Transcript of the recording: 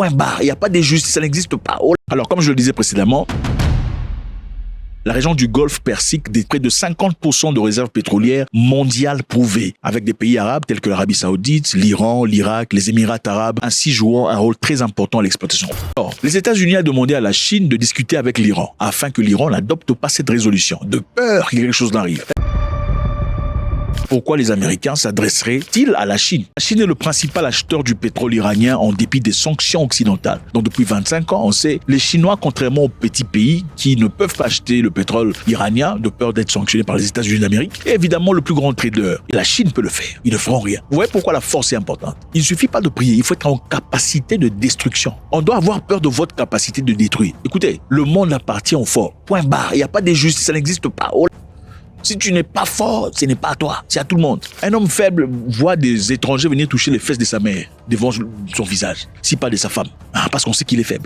Point barre. Il n'y a pas d'injustice, ça n'existe pas. Alors, comme je le disais précédemment, la région du Golfe Persique détient près de 50% de réserves pétrolières mondiales prouvées, avec des pays arabes tels que l'Arabie Saoudite, l'Iran, l'Irak, les Émirats arabes, ainsi jouant un rôle très important à l'exploitation. Or, les États-Unis ont demandé à la Chine de discuter avec l'Iran, afin que l'Iran n'adopte pas cette résolution, de peur que quelque chose n'arrive. Pourquoi les Américains s'adresseraient-ils à la Chine? La Chine est le principal acheteur du pétrole iranien en dépit des sanctions occidentales. Donc depuis 25 ans, on sait, les Chinois, contrairement aux petits pays qui ne peuvent pas acheter le pétrole iranien de peur d'être sanctionnés par les États-Unis d'Amérique, est évidemment le plus grand trader. Et la Chine peut le faire. Ils ne feront rien. Vous voyez pourquoi la force est importante? Il ne suffit pas de prier, il faut être en capacité de destruction. On doit avoir peur de votre capacité de détruire. Écoutez, le monde appartient aux forts. Point barre. Il n'y a pas d'injustice, ça n'existe pas. Si tu n'es pas fort, ce n'est pas à toi, c'est à tout le monde. Un homme faible voit des étrangers venir toucher les fesses de sa mère devant son visage, si pas de sa femme, parce qu'on sait qu'il est faible.